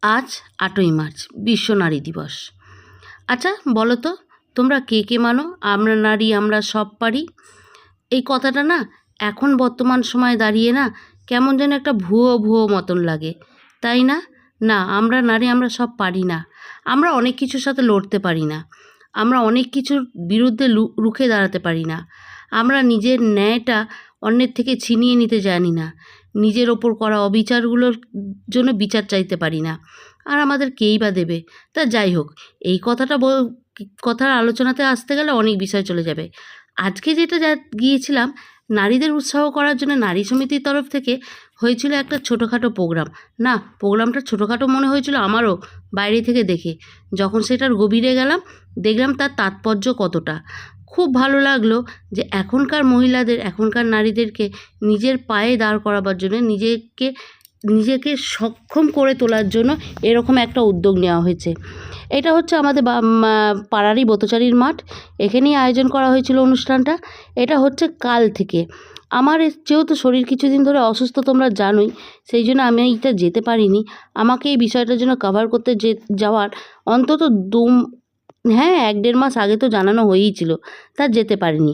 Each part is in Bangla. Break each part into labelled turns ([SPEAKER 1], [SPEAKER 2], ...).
[SPEAKER 1] আজ ৮ই মার্চ বিশ্ব নারী দিবস। আচ্ছা বলো তো, তোমরা কে কে মানো আমরা নারী আমরা সব পারি? এই কথাটা না এখন বর্তমান সময়ে দাঁড়িয়ে না কেমন যেন একটা ভুয়ো ভুয়ো মতন লাগে, তাই না? না, আমরা নারী আমরা সব পারি না। আমরা অনেক কিছুর সাথে লড়তে পারি না, আমরা অনেক কিছুর বিরুদ্ধে রুখে দাঁড়াতে পারি না, আমরা নিজের ন্যায়টা অন্যের থেকে ছিনিয়ে নিতে জানি না, নিজের ওপর করা অবিচারগুলোর জন্য বিচার চাইতে পারি না, আর আমাদের কেই বা দেবে? তা যাই হোক, এই কথার আলোচনাতে আসতে গেলে অনেক বিষয় চলে যাবে। আজকে যেটা গিয়েছিলাম, নারীদের উৎসাহ করার জন্য নারী সমিতির তরফ থেকে হয়েছিল একটা ছোটোখাটো প্রোগ্রাম। না, প্রোগ্রামটা ছোটোখাটো মনে হয়েছিল আমারও বাইরে থেকে দেখে। যখন সেটার গভীরে গেলাম, দেখলাম তার তাৎপর্য কতটা। খুব ভালো লাগলো যে এখনকার মহিলাদের, এখনকার নারীদেরকে নিজের পায়ে দাঁড় করাবার জন্য, নিজেকে সক্ষম করে তোলার জন্য এরকম একটা উদ্যোগ নেওয়া হয়েছে। এটা হচ্ছে আমাদের পাড়ারই বতচারীর মাঠ, এখানেই আয়োজন করা হয়েছিল অনুষ্ঠানটা। এটা হচ্ছে কাল থেকে। আমার যেহেতু শরীর কিছুদিন ধরে অসুস্থ তোমরা জানোই, সেই জন্য আমি এইটা যেতে পারিনি। আমাকে এই বিষয়টার জন্য কভার করতে যাওয়ার অন্তত 1-1.5 মাস আগে তো জানানো হয়েইছিল, তা যেতে পারিনি।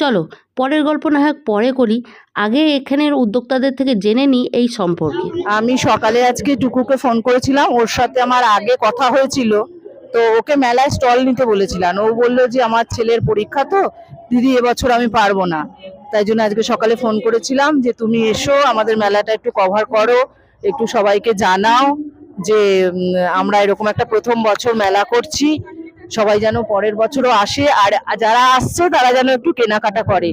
[SPEAKER 1] চলো পরের গল্প না হয় পরে করি, আগে এখানের উদ্যোক্তাদের থেকে জেনে নিই এই সম্পর্কে।
[SPEAKER 2] আমি সকালে আজকে টুকুকে ফোন করেছিলাম, ওর সাথে আমার আগে কথা হয়েছিল। তো ওকে মেলায় স্টল নিতে বলেছিলাম, ও বললো যে আমার ছেলের পরীক্ষা, তো দিদি এবছর আমি পারবো না। তাই জন্য আজকে সকালে ফোন করেছিলাম যে তুমি এসো, আমাদের মেলাটা একটু কভার করো, একটু সবাইকে জানাও যে আমরা এরকম একটা প্রথম বছর মেলা করছি, সবাই যেন পরের বছরও আসে, আর যারা আসছে তারা যেন একটু কেনাকাটা করে,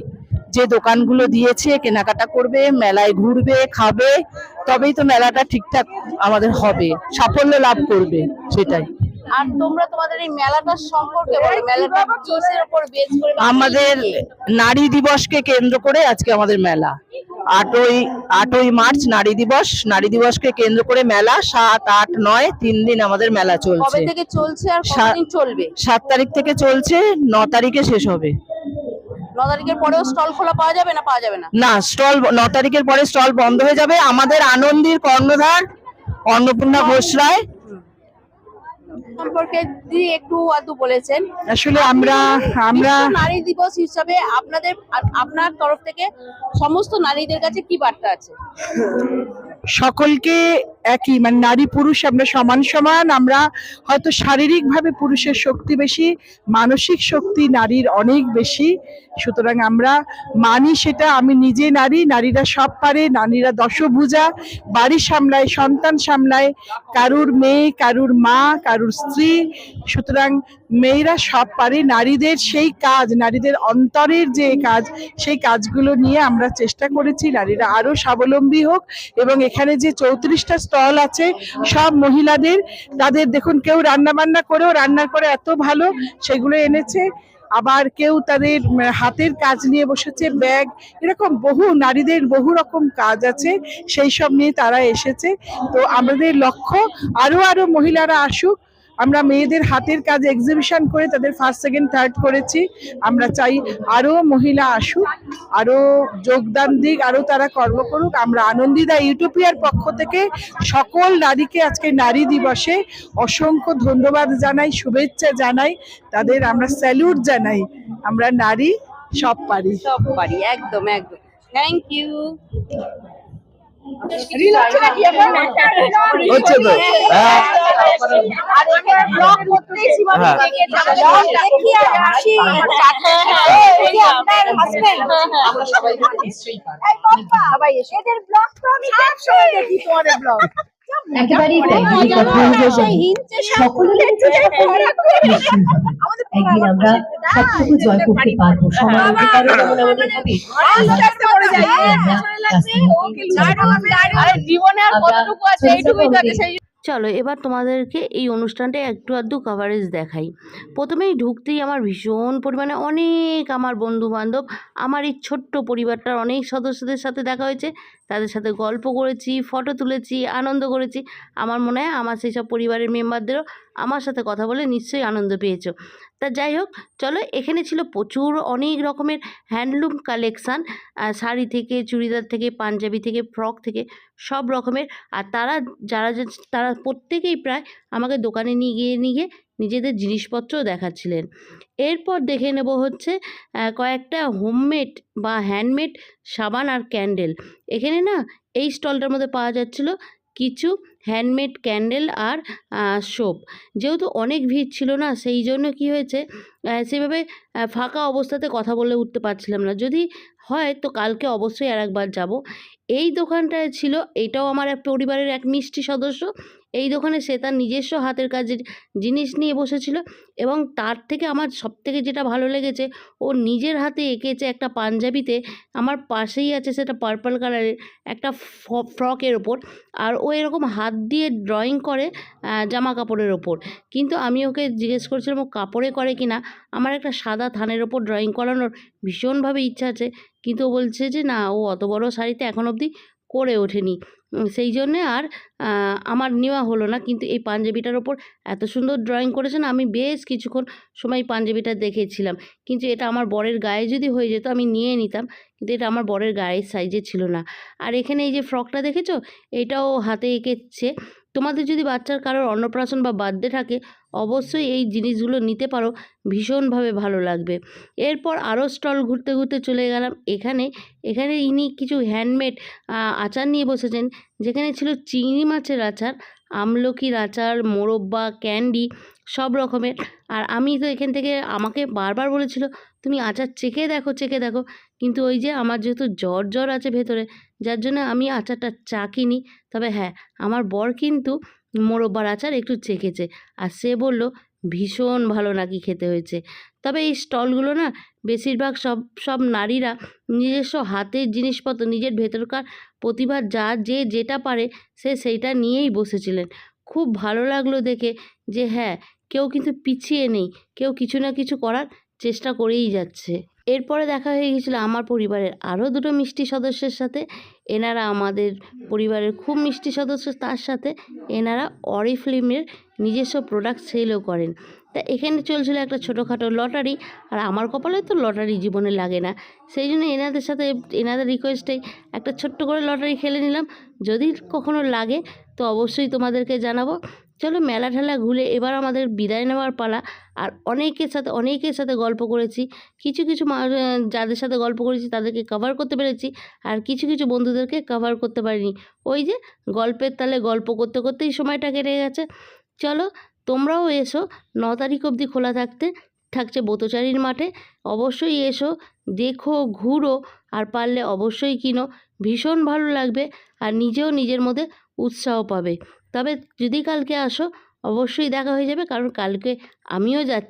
[SPEAKER 2] যে দোকানগুলো দিয়েছে কেনাকাটা করবে, মেলায় ঘুরবে, খাবে, তবেই তো মেলাটা ঠিকঠাক আমাদের হবে, সাফল্য লাভ করবে, সেটাই।
[SPEAKER 3] আর তোমরা তোমাদের এই মেলাটার সম্পর্কে বলো, মেলাটা কিসের উপর বেস করে?
[SPEAKER 2] আমাদের নারী দিবসকে কেন্দ্র করে আজকে আমাদের মেলা। 8ই মার্চ নারী দিবস, নারী দিবসকে কেন্দ্র করে মেলা। 7, 8, 9 3 দিন আমাদের মেলা চলছে।
[SPEAKER 3] কবে থেকে চলছে আর কতদিন চলবে?
[SPEAKER 2] 7 তারিখ থেকে চলছে, 9 তারিখে শেষ হবে।
[SPEAKER 3] 9 তারিখের পরেও স্টল খোলা পাওয়া যাবে না? পাওয়া যাবে না।
[SPEAKER 2] না, স্টল 9 তারিখের পরে স্টল বন্ধ হয়ে যাবে। আমাদের আনন্দীর কর্ণধার অন্নপূর্ণা ঘোষ রায়
[SPEAKER 3] সম্পর্কে যদি একটু আধটু বলেছেন।
[SPEAKER 2] আসলে আমরা
[SPEAKER 3] বিশ্ব নারী দিবস হিসাবে আপনার তরফ থেকে সমস্ত নারীদের কাছে কি বার্তা আছে?
[SPEAKER 4] সকলকে একই, মানে নারী পুরুষ আমরা সমান সমান। আমরা হয়তো শারীরিকভাবে পুরুষের শক্তি বেশি, মানসিক শক্তি নারীর অনেক বেশি। সুতরাং আমরা মানি সেটা, আমি নিজে নারী, নারীরা সব পারে, নারীরা দশভুজা, বাড়ি সামলায়, সন্তান সামলায়, কারুর মেয়ে, কারুর মা, কারুর স্ত্রী। সুতরাং মেয়েরা সব পারে। নারীদের সেই কাজ, নারীদের অন্তরের যে কাজ, সেই কাজগুলো নিয়ে আমরা চেষ্টা করেছি নারীরা আরো স্বাবলম্বী হোক। এবং এখানে যে 34টা স্টল আছে সব মহিলাদের, তাদের দেখুন কেউ রান্না বান্না করেও রান্না করে এত ভালো সেগুলো এনেছে, আবার কেউ তাদের হাতের কাজ নিয়ে বসেছে, ব্যাগ, এরকম বহু নারীদের বহু রকম কাজ আছে, সেই সব নিয়ে তারা এসেছে। তো আমাদের লক্ষ্য আরো আরো মহিলারা আসুক। আমরা মেয়েদের হাতের কাজ এক্সিবিশন করে তাদের 1st, 2nd, 3rd করেছি। আমরা চাই আরো মহিলা আসুক, আরো যোগদান দিক, আরো তারা কর্ম করুক। আমরা আনন্দিদা ইউটোপিয়ার পক্ষ থেকে সকল নারীকে আজকে নারী দিবসে অসংখ্য ধন্যবাদ জানাই, শুভেচ্ছা জানাই, তাদের আমরা স্যালুট জানাই। আমরা নারী সব পারি,
[SPEAKER 3] সব পারি, একদম একদম। Thank you.
[SPEAKER 2] হচ্ছে তো
[SPEAKER 5] একেবারেই সকলের একদিন আমরা সবটুকু জয় করতে পারবো।
[SPEAKER 3] জীবনে আর কতটুকু আছে এইটুকুই তো আছে।
[SPEAKER 1] চলো এবার তোমাদেরকে এই অনুষ্ঠানটা একটু আধটু কভারেজ দেখাই। প্রথমেই ঢুকতেই আমার ভীষণ পরিমাণে অনেক আমার বন্ধুবান্ধব, আমার এই ছোট্ট পরিবারটার অনেক সদস্যদের সাথে দেখা হয়েছে, তাদের সাথে গল্প করেছি, ফটো তুলেছি, আনন্দ করেছি। আমার মনে হয় আমার সেই সব পরিবারের মেম্বারদেরও আমার সাথে কথা বলে নিশ্চয়ই আনন্দ পেয়েছো। তা যাই হোক, চলো এখানে ছিল প্রচুর অনেক রকমের হ্যান্ডলুম কালেকশান, শাড়ি থেকে, চুড়িদার থেকে, পাঞ্জাবি থেকে, ফ্রক থেকে সব রকমের। আর তারা প্রত্যেকেই প্রায় আমাকে দোকানে নিয়ে গিয়ে নিজেদের জিনিসপত্রও দেখাচ্ছিলেন। এরপর দেখে নেব হচ্ছে কয়েকটা হোমমেড বা হ্যান্ডমেড সাবান আর ক্যান্ডেল। এখানে না এই স্টলটার মধ্যে পাওয়া যাচ্ছিল কিছু হ্যান্ডমেড ক্যান্ডেল আর সোপ। যেহেতু অনেক ভিড় ছিল না, সেই জন্য কি হয়েছে, সেভাবে ফাঁকা অবস্থাতে কথা বলে উঠতে পারছিলাম না। যদি হয় তো কালকে অবশ্যই আরেকবার যাব। এই দোকানটায় ছিল, এটাও আমার এক পরিবারের এক মিষ্টি সদস্য। এই দোকানে সে তার নিজস্ব হাতের কাজের জিনিস নিয়ে বসেছিল, এবং তার থেকে আমার সবথেকে যেটা ভালো লেগেছে, ও নিজের হাতে এঁকেছে একটা পাঞ্জাবিতে, আমার পাশেই আছে সেটা পার্পল কালারের একটা ফ্রকের ওপর, আর ও এরকম হাত দিয়ে ড্রয়িং করে জামা কাপড়ের ওপর। কিন্তু আমি ওকে জিজ্ঞেস করছিলাম ও কাপড়ে করে কিনা। আমার একটা সাদা থানের ওপর ড্রয়িং করানোর ভীষণভাবে ইচ্ছা আছে, কিন্তু ও বলছে যে না, ও অত বড় শাড়িতে এখন অবধি করে ওঠেনি, সেই জন্যে আর আমার নেওয়া হলো না। কিন্তু এই পাঞ্জাবিটার ওপর এত সুন্দর ড্রয়িং করেছে না, আমি বেশ কিছুক্ষণ সময় পাঞ্জাবিটা দেখেছিলাম। কিন্তু এটা আমার বরের গায়ে যদি হয়ে যেত আমি নিয়ে নিতাম, কিন্তু এটা আমার বরের গায়ের সাইজে ছিল না। আর এখানে এই যে ফ্রকটা দেখেছো, এটাও হাতে এঁকেছে। তোমাদের যদি বাচ্চার কারোর অন্নপ্রাশন বা বার্থডে থাকে, অবশ্যই এই জিনিসগুলো নিতে পারো, ভীষণভাবে ভালো লাগবে। এরপর আরও স্টল ঘুরতে ঘুরতে চলে গেলাম। এখানে ইনি কিছু হ্যান্ডমেড আচার নিয়ে বসেছেন, যেখানে ছিল চিংড়ি মাছের আচার, আমলকির আচার, মোরব্বা, ক্যান্ডি, সব রকমের। আর আমি তো এখান থেকে, আমাকে বারবার বলেছিল তুমি আচার চেখে দেখো, কিন্তু ওই যে আমার যেহেতু জ্বর আছে ভেতরে, যার জন্য আমি আচারটা চাখিনি। তবে হ্যাঁ, আমার বর কিন্তু মোরব্বার আচার একটু চেখেছে, আর সে বলল ভীষণ ভালো নাকি খেতে হয়েছে। তবে এই স্টলগুলো না বেশিরভাগ সব নারীরা নিজস্ব হাতের জিনিসপত্র, নিজের ভেতরকার প্রতিভা যে যেটা পারে সে সেইটা নিয়েই বসেছিলেন। খুব ভালো লাগলো দেখে যে হ্যাঁ, কেউ কিন্তু পিছিয়ে নেই, কেউ কিছু না কিছু করার চেষ্টা করেই যাচ্ছে। এরপরে দেখা হয়ে গেছিলো আমার পরিবারের আরও দুটো মিষ্টি সদস্যের সাথে। এনারা আমাদের পরিবারের খুব মিষ্টি সদস্য, তার সাথে এনারা অরিফ্লেমের নিজস্ব প্রোডাক্ট সেলও করেন। তা এখানে চলছিল একটা ছোটোখাটো লটারি, আর আমার কপালে তো লটারি জীবনে লাগে না, সেই জন্য এনাদের রিকোয়েস্টেই একটা ছোট্ট করে লটারি খেলে নিলাম। যদি কখনো লাগে তো অবশ্যই তোমাদেরকে জানাবো। চলো মেলা ঠেলা ঘুরে এবার আমাদের বিদায় নেওয়ার পালা। আর অনেকের সাথে গল্প করেছি, কিছু যাদের সাথে গল্প করেছি তাদেরকে কভার করতে পেরেছি, আর কিছু বন্ধুদেরকে কভার করতে পারিনি। ওই যে গল্পের তালে গল্প করতে করতেই সময়টা কেটে গেছে। চলো তোমরাও এসো, 9 তারিখ অবধি খোলা থাকছে বোতচারীর মাঠে। অবশ্যই এসো, দেখো, ঘুরো, আর পারলে অবশ্যই কিনো, ভীষণ ভালো লাগবে, আর নিজেও নিজের মধ্যে উৎসাহ পাবে। তবে যদি কালকে আসো অবশ্যই দেখা হয়ে যাবে, কারণ কালকে আমিও যাচ্ছি।